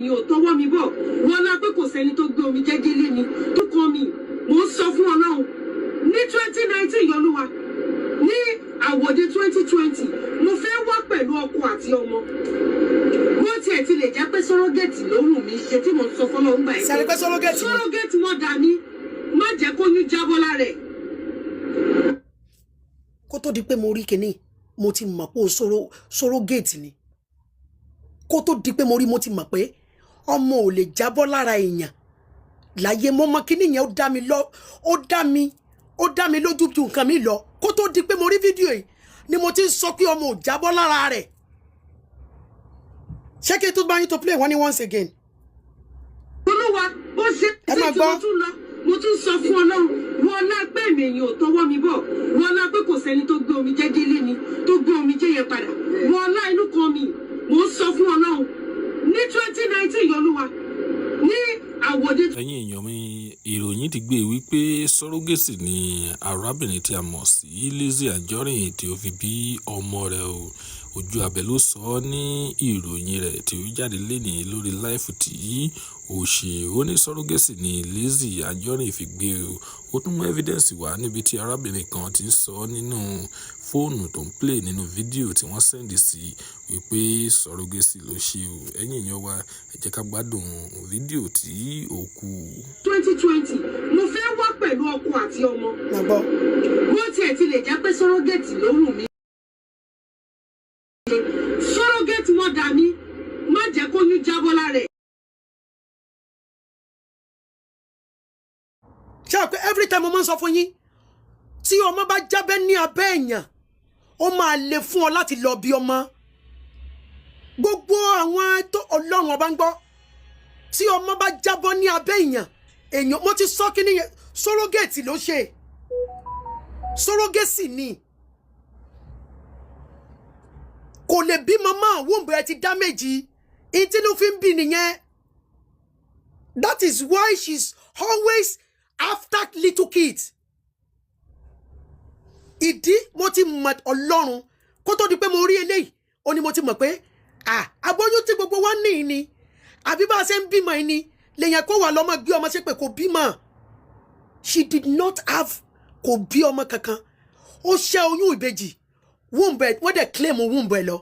èèyàn ò tọwọ́ mi bọ̀ wọ́n lá pé kò sẹ́ni tó gbé omi jẹ́jẹ́ lé mi tó kàn mí mò ń sọ fún Ọlọ́run ní 2019 yọlúwa ní àwọ̀dé 2020 mo fẹ́ wá pẹ̀lú ọkọ àti ọmọ bó tiẹ̀ ti lè jẹ́ pé sọ́rọ́gẹ̀tì ló wù mí ṣe tí mo sọ fọlọ́run gbà sáré pé sọ́rọ́gẹ̀tì wọn dà mí má jẹ́ kó ní jábọ́ lára ẹ̀. kó tó di pé mo rí kinní mo ti mọ̀ pé sọ́rọ́gẹ̀tì ni kó tó di pé mo rí mo ti mọ̀ pé ọmọ ò lè jábọ́ lára èèyàn láyé mo mọ̀ kinní yẹn ó dá mi lójú ju nǹkan mi lọ kó tó di pé mo rí fídíò yìí ni mo ti sọ pé ọmọ ò jábọ́ lára rẹ̀ ṣé kí n tún bá yín tó play wọ́n ní once again. olúwa ó ṣe tí mo tún sọ fún Ọlọ́run wọ́n lá pé èèyàn ò tọwọ́ mi bọ̀ wọ́n lá pé kò sẹ́ni tó gbé omi jẹ́jẹ́ lé mi tó gbé omi jẹ́ yẹn padà wọ́n lá inú kan mi mò ń sọ fún Ọlọ́run ní 2019 yọlúwa ní àwọ̀dé. ẹ̀yin èèyàn mi ìròyìn ti gbé wípé sọ́rọ́gẹ̀sì ni arábìnrin tí a mọ̀ sí LIZZY ANJORIN tí ó fi bí ọmọ rẹ̀ o OJUABE ló sọ ọ́ ní ìròyìn rẹ̀ tí ó jáde lénìí lórí láìfù tí ó ṣe ó ní sọ́rọ́gẹ̀sì ni LIZZY ANJORIN fi gbé o ó tún mú evidence wá níbi tí arábìnrin kan ti ń sọ nínú fóònù tó ń play nínú fídíò tí wọ́n sẹ́ndì sí wípé sọ́rọ́gẹ̀sì ló ṣe o ẹ̀yin èèyàn wa ẹ jẹ́ ká gbádùn fídíò tí ó kù. 2020 mo fẹ́ wá pẹ̀lú ọkọ àti ọmọ bó tiẹ̀ ti lè jẹ́ pé sọ́rọ́gẹ̀tì ló wù mí sọ́rọ́gẹ̀tì wọn dà mí má jẹ́ kó ní jábọ́ lára ẹ̀. ṣé o pé every time mo máa ń sọ fún yín tí ọmọ bá jábẹ́ ní abẹ́ èèyàn ó máa le fún ọ láti lọ bí ọmọ gbogbo àwọn tó Ọlọ́run ọba ń gbọ́ tí ọmọ bá jábọ́ ní abẹ́ èèyàn mo ti sọ kí nìyẹn sọ́rọ́gẹ̀tì ló ṣe sọ́rọ́gẹ̀sì ni kò lè bí mama womb ẹ ti damage intinu fi ń bí nìyẹn that is why she's always after little kids ìdí mo ti mọ̀ Ọlọ́run kó tó di pé mo rí eléyìí ó ní mo ti mọ̀ pé aboyún tí gbogbo wa ní ni àbí bá ṣe ń bímọ ni lèyàn kó wà lọ́mọ gbé ọmọ ṣe pé kò bímọ she did not have kò bí ọmọ kankan ó ṣẹ́ oyún ìbejì womb wọ́n dẹ̀ claim womb lọ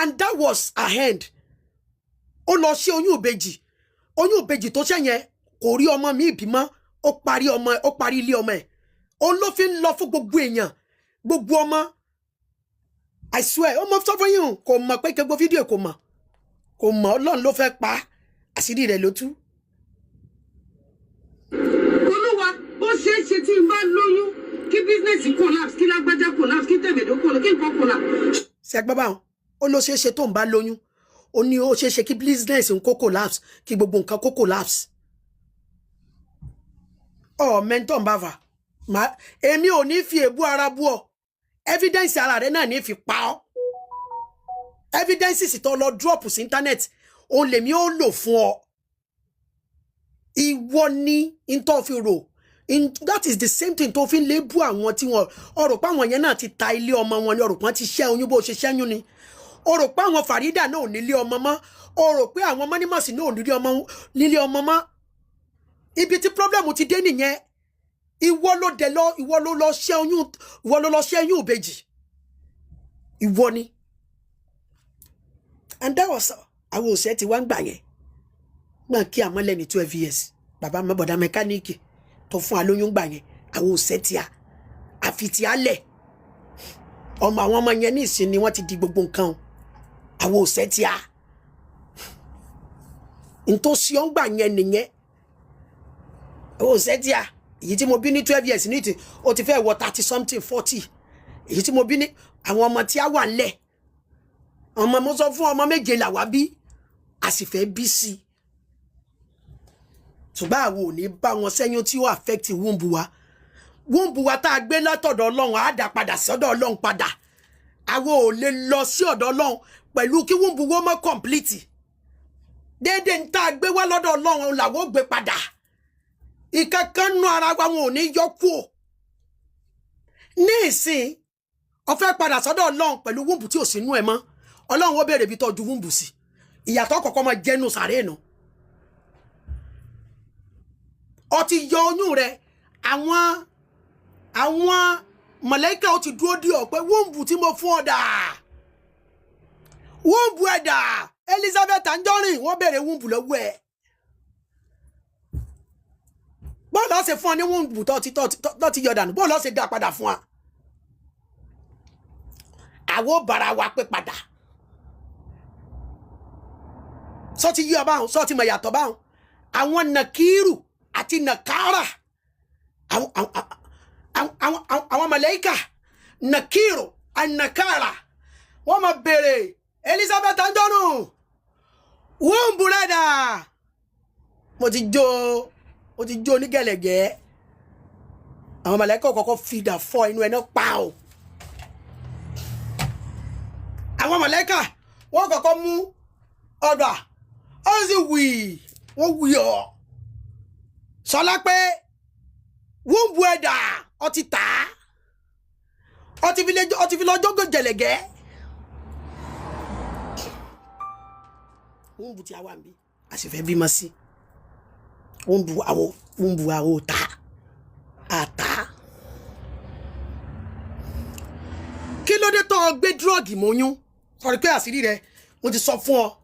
and that was her hand ó lọ ṣe oyún ìbejì tó ṣẹ́ yẹn kò rí ọmọ mi ìbímọ ó parí ilé ọmọ ẹ̀ òun ló fi ń lọ fún gbogbo èèyàn gbogbo ọmọ I swear ọmọ sọ fún yín kò mọ̀ pé kẹgbọ́ fídíò kò mọ̀ Ọlọ́run ló fẹ́ pa àṣírí rẹ̀ ló tú. olúwa ó ṣeé ṣe tí n bá lóyún kí bísínẹ́sì collapse kí lágbájá collapse kí tẹ̀mẹ̀dó collapse kí nǹkan collapse. ṣe gbọ́ báwọn ó ló ṣeé ṣe tó ń bá lóyún ó ní ó ṣeé ṣe kí bísínẹ́sì ń kó collapse kí gbogbo nǹkan kó collapse. Mẹ́ńtọ̀ ń bá fà èmi ò ní fi èbú ara bú ọ evidence ara rẹ náà ní fi pa ọ evidence sì tó lọ drop sí internet òun lèmi ó lò fún ọ ìwọ ní ntọ́ fi rò that is the same thing tó fi ń lé bú àwọn tí wọn ọ̀rọ̀ pé àwọn yẹn náà ti ta ilé ọmọ wọn ni ọ̀rọ̀ pé wọ́n ti ṣẹ́ oyún bó ṣe ṣẹ́yún ni ọ̀rọ̀ pé àwọn Farida náà ò nílé ọmọ mọ́ ọ̀rọ̀ pé àwọn mọ́nímọ̀sí náà ò nílé ọmọ mọ́ ibi tí problem ti dé nìyẹn ìwọ ló lọ ṣẹ́ oyún ìbejì ìwọ ni and that was àwọn òṣèré ti wá ń gbà yẹn gbà kí àmọ́ lẹ́ni 12 years bàbá mọ́bọ̀dá mẹkáníìkì tó fún alóyún gbà yẹn àwọn òṣèré tí a àfi tí a lẹ̀ ọmọ àwọn ọmọ yẹn ní ìsìn ni wọ́n ti di gbogbo nǹkan o àwọn òṣèré tí a ntòsí ọ̀ ń gbà yẹn nìyẹn àwọn òṣèré tí a èyí tí mo bí ní 12 years ní ti ó ti fẹ́ wọ 30 something 40 èyí tí mo bí ní àwọn ọmọ tí a wà ńlẹ̀ ọmọ mo sọ fún ọmọ méje là wá bí a sì fẹ́ bí sí ṣùgbọ́n àwọn ò ní bá wọn sẹ́yìn tí ó affect womb wa tá a gbé látọ̀dọ̀ Ọlọ́run á dá padà sọ́dọ̀ Ọlọ́run padà àwọn ò lè lọ sí ọ̀dọ̀ Ọlọ́run pẹ̀lú kí womb wo mọ́ complete déédéé ń tá a gbé wá lọ́dọ̀ Ọlọ́run làwọn ò gbé padà ìkankan nú ara wa wọn ò ní yọ kú o ní ìsìn ó fẹ́ padà sọ́dọ̀ Ọlọ́run pẹ̀lú womb tí ò sí nú ẹ̀ mọ́ Ọlọ́run ó béèrè bí tọ́jú womb sí ìyàtọ̀ kọ̀ọ̀kan máa jẹ́nu sàré nù ó ti yọ oyún rẹ àwọn màláíkà ó ti dúró dí ọ pé wúńbù tí mo fún ọ dà wúńbù ẹ dà Elizabeth Anjorin wọ́n béèrè wúńbù lọ́wọ́ ẹ bọ́ọ̀lù ọ̀sẹ̀ fún ọ ní wúńbù tó ti yọ dànù bọ́ọ̀lù ọ̀sẹ̀ dá padà fún wa àwọn bára wa pé padà sọ ti yí ọ báwọn sọ ti mọ̀ yàtọ̀ báwọn àwọn nàkírù àti nàkárà àwọn màláíkà nàkírù àti nàkárà wọ́n máa béèrè Elizabeth Anjorin wúńbù rẹ̀ dà mo ti jó onígẹ̀lẹ̀gẹ̀ àwọn màláíkà kọ́kọ́ fìdà fọ́ inú ẹ̀ náà pa ọ́ àwọn màláíkà wọ́n kọ́kọ́ mú ọ̀dà ó sì wọ́n wì ọ́ sọlá pé wúńbù ẹ̀dà ọtí tà á ọtí fi lọ́jọ́ gẹ̀lẹ̀gẹ̀ wúńbù tí a wà níbí a sì fẹ́ bímọ sí wúńbù àwọ̀ tà àtà kí ló dé tó gbé dúrọ́ọ̀gì mọ́yún sọ̀rọ̀ pé àṣírí rẹ mo ti sọ fún ọ